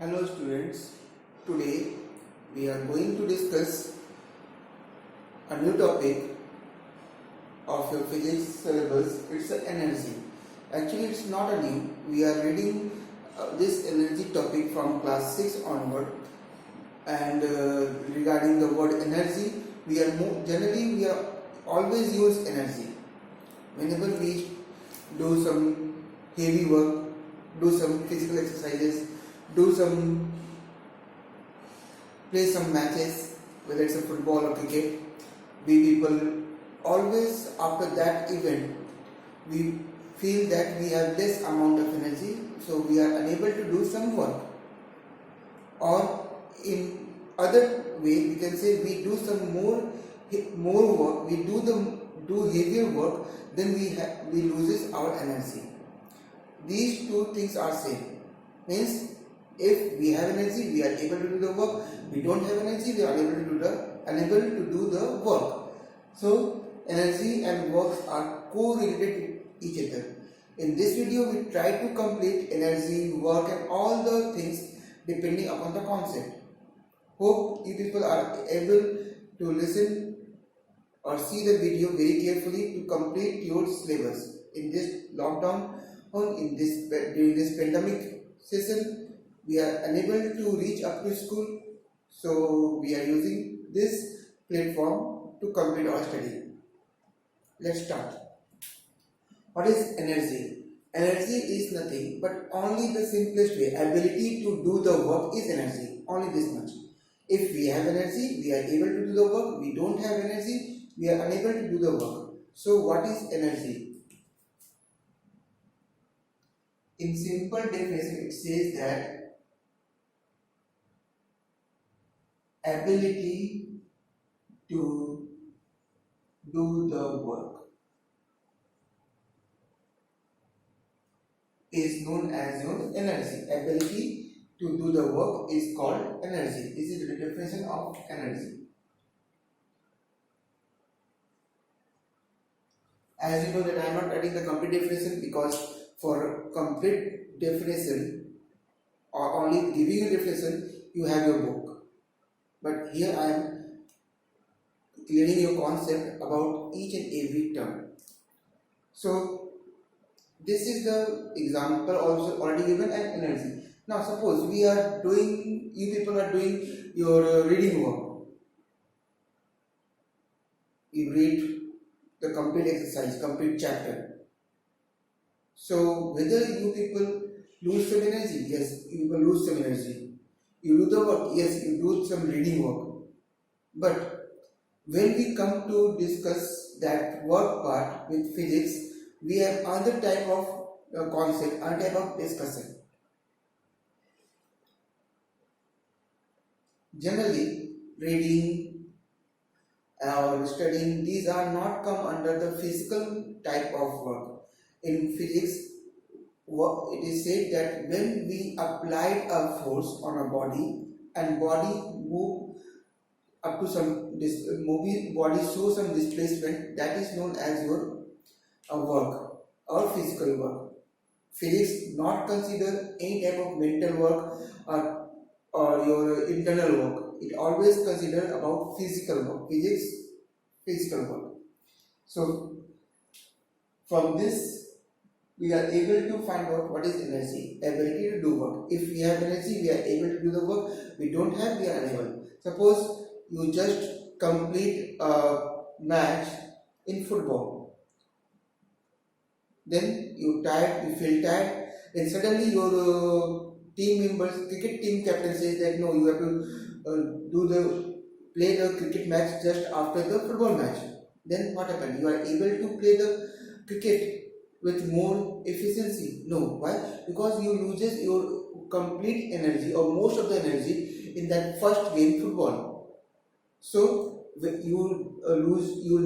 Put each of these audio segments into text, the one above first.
Hello students, today we are going to discuss a new topic of your physics syllabus. It's energy. Actually it's not a new, we are reading this energy topic from class 6 onward, and regarding the word energy, generally we are always use energy. Whenever we do some heavy work, do some physical exercises, play some matches, whether it's a football or cricket, we people always after that event we feel that we have less amount of energy, so we are unable to do some work. Or in other way we can say we do some more work, we do heavier work, then we loses our energy. These two things are same. Means if we have energy, we are able to do the work. We don't have energy, we are unable to do the work. So energy and works are co-related to each other. In this video, we try to complete energy, work, and all the things depending upon the concept. Hope you people are able to listen or see the video very carefully to complete your syllabus. In this lockdown or during this pandemic session, we are unable to reach up to school, so we are using this platform to complete our study. Let's start. What is energy? Energy is nothing but only the simplest way. Ability to do the work is energy. Only this much. If we have energy, we are able to do the work. We don't have energy, we are unable to do the work. So what is energy? In simple definition, it says that ability to do the work is known as your energy. Ability to do the work is called energy. This is the definition of energy. As you know that I am not writing the complete definition, because for complete definition or only giving you definition you have your book. But here I am clearing your concept about each and every term. So this is the example also already given, and energy. Now suppose you people are doing your reading work. You read the complete exercise, complete chapter. So whether you people lose some energy, yes, you will lose some energy. You do the work, yes, you do some reading work. But when we come to discuss that work part with physics, we have other type of concept, other type of discussion. Generally, reading or studying, these are not come under the physical type of work. In physics, it is said that when we applied a force on a body and body move up to some body shows some displacement, that is known as your work or physical work. Physics not consider any type of mental work or your internal work. It always consider about physical work. Physics, physical work. So from this we are able to find out what is energy. Ability to do work. If we have energy, we are able to do the work. We don't have, we are unable. Suppose you just complete a match in football. Then you feel tired. Then suddenly your team members, cricket team captain says that no, you have to play the cricket match just after the football match. Then what happened? You are able to play the cricket with more efficiency? No. Why? Because you loses your complete energy or most of the energy in that first game football. So you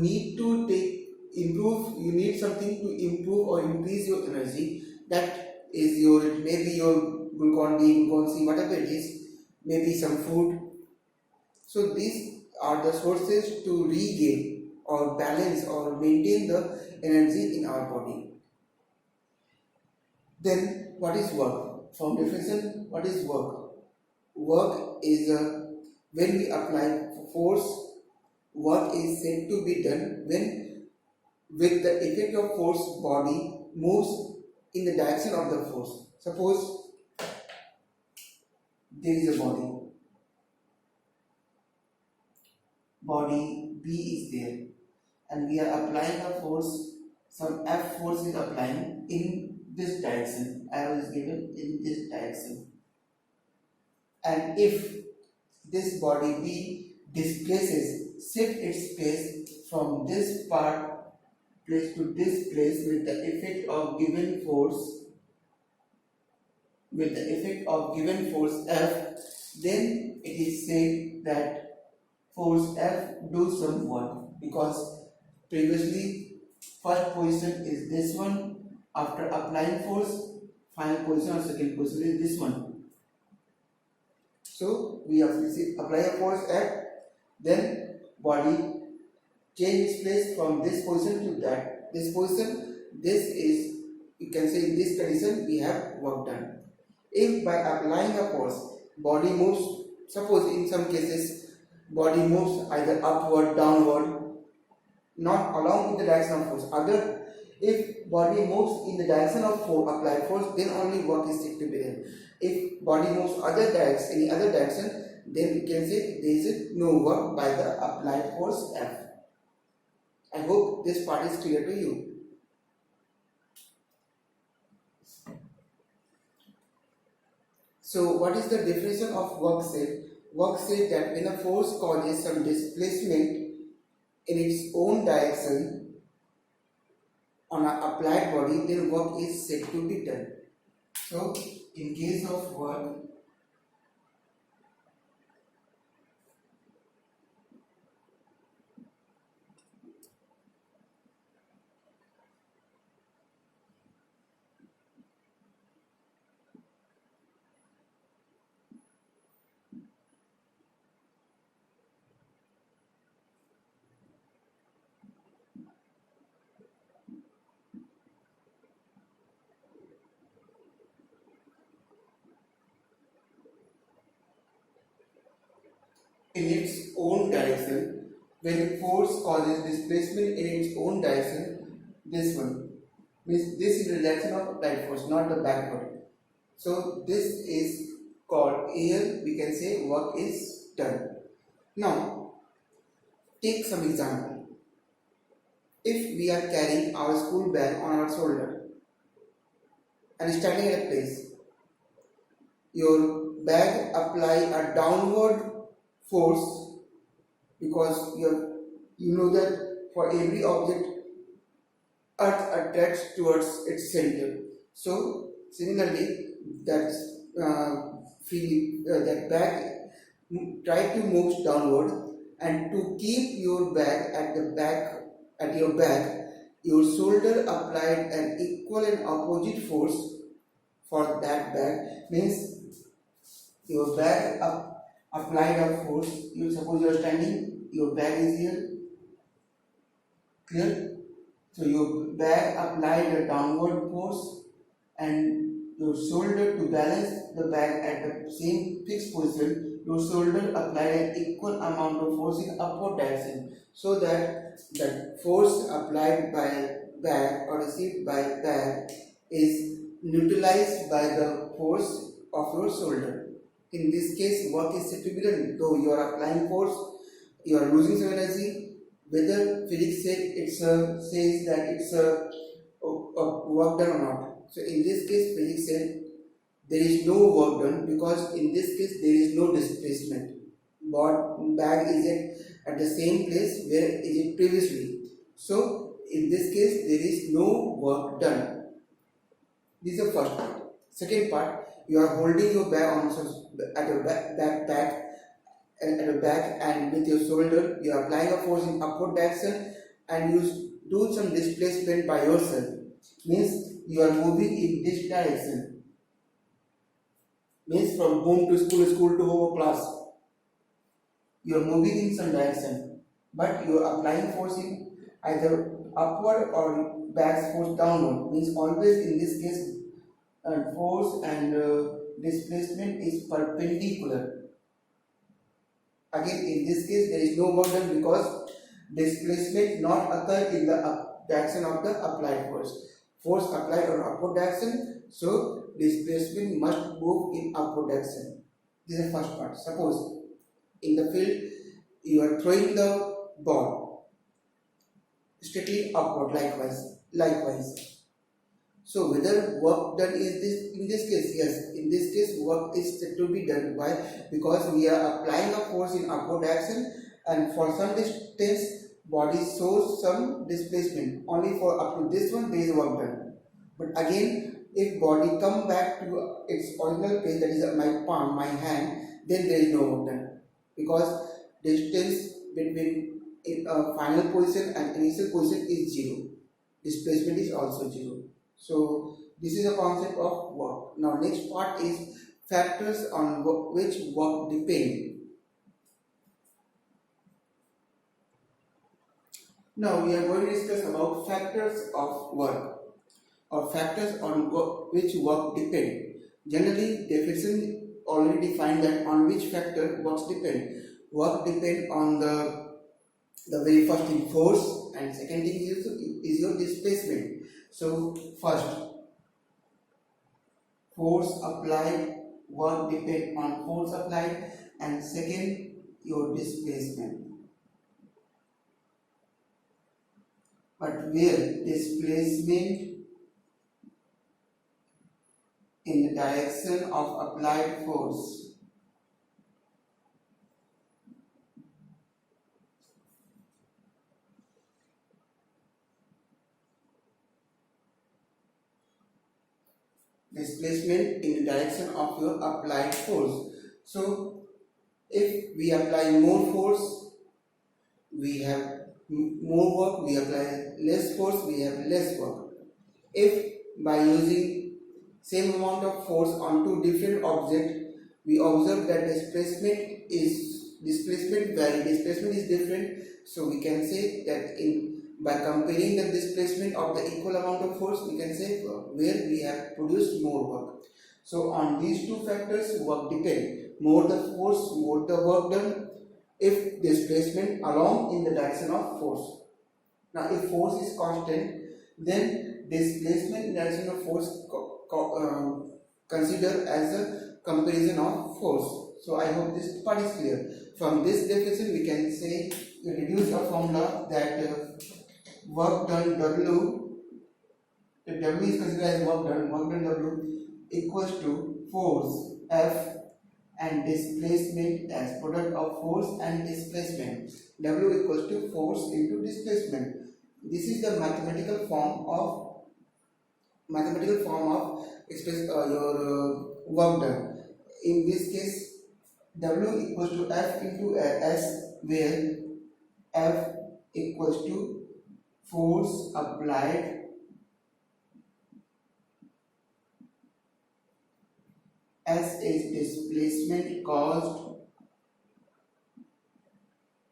need you need something to improve or increase your energy. That is maybe your glucon C, whatever it is, maybe some food. So these are the sources to regain or balance or maintain the energy in our body. Then what is work? From definition, what is work? work is when we apply force, work is said to be done when with the effect of force body moves in the direction of the force. Suppose there is a body B is there, and we are applying a force, some F force is applying in this direction, arrow is given in this direction. And if this body B displaces, shift its place from this place to this place with the effect of given force, F, then it is said that force F do some work, because previously first position is this one, after applying force final position or second position is this one. So we have to apply a force F, then body change its place from this position to this position. This is, you can say, in this condition we have work done. If by applying a force body moves, suppose in some cases body moves either upward, downward, not along with the direction of force. If body moves in the direction of applied force, then only work is said to be done. If body moves any other direction, then we can say there is no work by the applied force F. I hope this part is clear to you. So what is the definition of work said? Work said that when a force causes some displacement in its own direction on an applied body, then work is said to be done. So in case of work, in its own direction, when force causes displacement in its own direction, this one means this is the direction of applied force, not the backward. So this is called, here we can say work is done. Now take some example. If we are carrying our school bag on our shoulder and standing at a place, your bag apply a downward force, because you know that for every object earth attracts towards its center. So similarly that that bag try to move downward, and to keep your bag at your back, your shoulder applied an equal and opposite force for that bag, means your bag applied a force. You suppose you are standing, your bag is here, clear? So your bag applied a downward force, and your shoulder, to balance the bag at the same fixed position, your shoulder applied an equal amount of force in upward direction, so that the force applied by bag or received by bag is neutralized by the force of your shoulder. In this case, work is said to be done. Though you are applying force, you are losing some energy. Whether physics says that it's a work done or not. So in this case, physics said there is no work done, because in this case there is no displacement. Bag is at the same place where is it previously. So in this case there is no work done. This is the first part. Second part, you are holding your bag at your backpack and at your back, and with your shoulder you are applying a force in upward direction, and you do some displacement by yourself, means you are moving in this direction, means from home to school, school to home or class, you are moving in some direction, but you are applying force in either upward or back force downward, means always in this case force and displacement is perpendicular. Again, in this case, there is no work done because displacement not occur in the direction of the applied force. Force applied on upward direction, so displacement must move in upward direction. This is the first part. Suppose in the field you are throwing the ball strictly upward, likewise. So whether work done is this in this case? Yes, in this case work is to be done. Why? Because we are applying a force in upward direction, and for some distance body shows some displacement. Only for up to this one there is work done. But again, if body come back to its original place, that is my palm, my hand, then there is no work done, because distance between final position and initial position is zero. Displacement is also zero. So this is a concept of work. Now next part is factors on which work depend. Now we are going to discuss about factors of work, or factors on which work depend. Generally, definition already defined that on which factor works depend. Work depend on the very first thing, force, and second thing is your displacement. So first, force applied, work depend on force applied, and second, your displacement. But where displacement in the direction of applied force displacement in the direction of your applied force. So if we apply more force, we have more work. We apply less force, we have less work. If by using same amount of force on two different objects, we observe that displacement is different, so we can say that by comparing the displacement of the equal amount of force, we can say where we have produced more work. So on these two factors work depend. More the force, more the work done, if displacement along in the direction of force. Now if force is constant, then displacement in direction of force considered as a comparison of force. So I hope this part is clear. From this definition we can say, we reduce a formula that work done W, if W is considered as work done W equals to force F and displacement as product of force and displacement. W equals to force into displacement. This is the mathematical form of express your work done. In this case, W equals to F into S, where F equals to force applied S is displacement caused.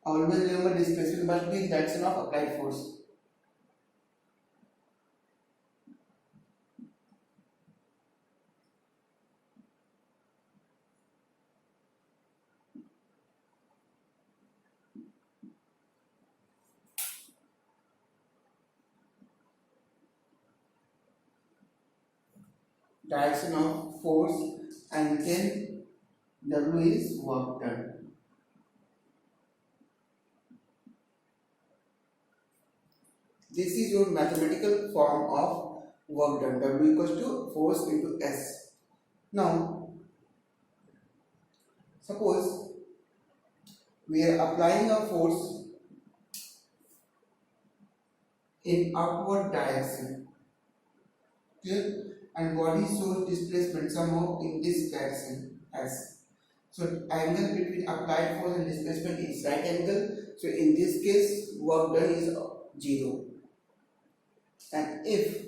Always remember, displacement must be in direction of applied force. Direction of force, and then W is work done. This is your mathematical form of work done. W equals to force into S. Now, suppose we are applying a force in upward direction. Okay? And body shows displacement somehow in this direction S. So angle between applied force and displacement is right angle. So in this case work done is 0. And if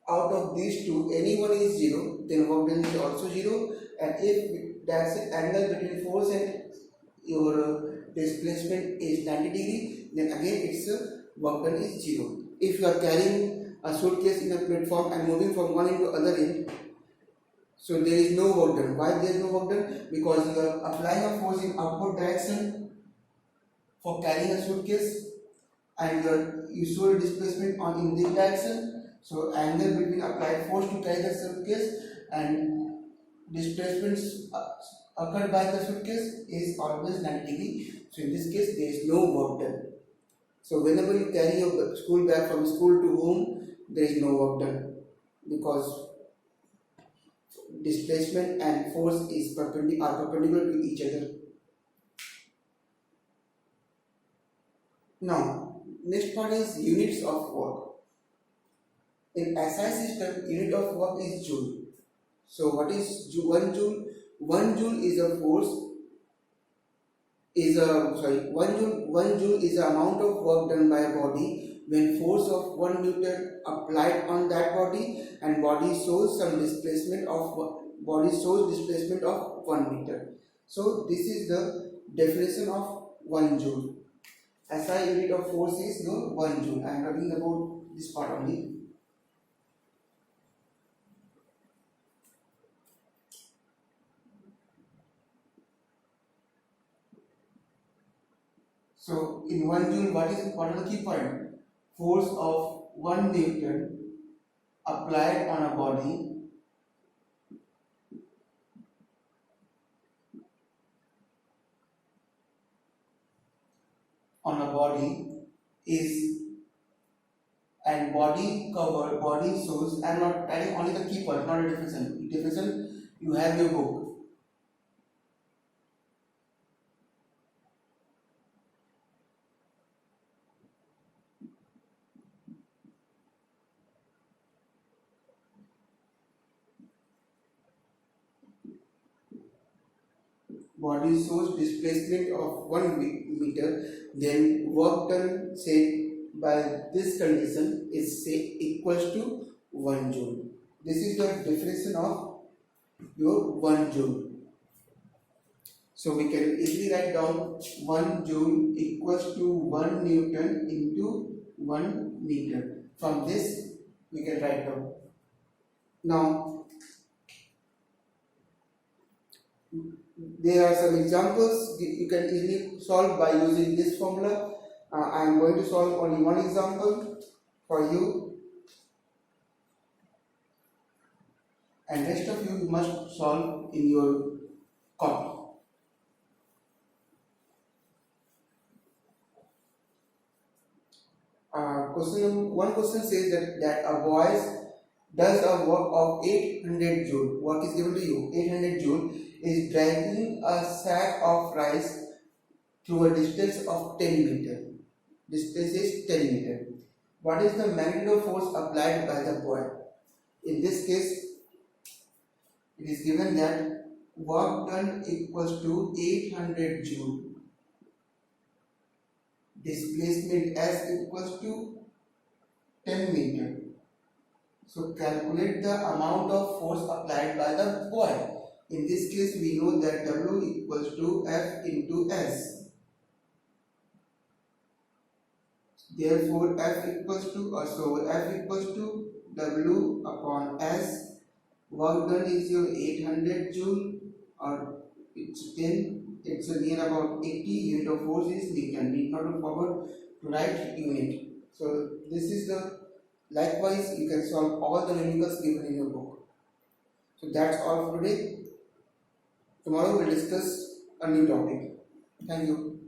out of these two any one is 0, then work done is also 0. And if that's the angle between force and your displacement is 90 degree, then again it's work done is 0. If you are carrying a suitcase in a platform and moving from one end to other end, So there is no work done. Why there is no work done? Because you are applying a force in upward direction for carrying a suitcase, and your usual displacement on in this direction. So angle between applied force to carry the suitcase and displacements occurred by the suitcase is always 90 degree. So in this case there is no work done. So whenever you carry your school bag from school to home, there is no work done because displacement and force is perpendicular to each other. Now, next part is units of work. In SI system, unit of work is joule. So what is 1 joule? 1 joule is a force, one joule is the amount of work done by a body when force of 1 Newton applied on that body, and body shows displacement of 1 meter. So this is the definition of 1 joule. SI unit of force is 1 joule. I am talking about this part only. So in 1 joule, what are the key point? Force of 1 Newton applied on a body is, and body shows. I am not adding only the key point, not a definition. Definition you have your book. Body shows displacement of 1 meter, then work done said by this condition is say equals to 1 joule. This is the definition of your 1 joule. So we can easily write down 1 joule equals to 1 Newton into 1 meter. From this we can write down. Now there are some examples you can easily solve by using this formula. I am going to solve only one example for you, and rest of you must solve in your copy. One question says that a boy does a work of 800 joule. Work is given to you. 800 joule is dragging a sack of rice through a distance of 10 meter. Distance is 10 meter. What is the magnitude of force applied by the boy? In this case, it is given that work done equals to 800 joule. Displacement S equals to 10 meter. So calculate the amount of force applied by the boy. In this case, we know that W equals to F into S. Therefore, F equals to W upon S. Work done is your 800 joule, or it's 10. It's near about 80. Unit of force is Newton. Need not to forward to write unit. So this is the. Likewise, you can solve all the numericals given in your book. So that's all for today. Tomorrow we'll discuss a new topic. Thank you.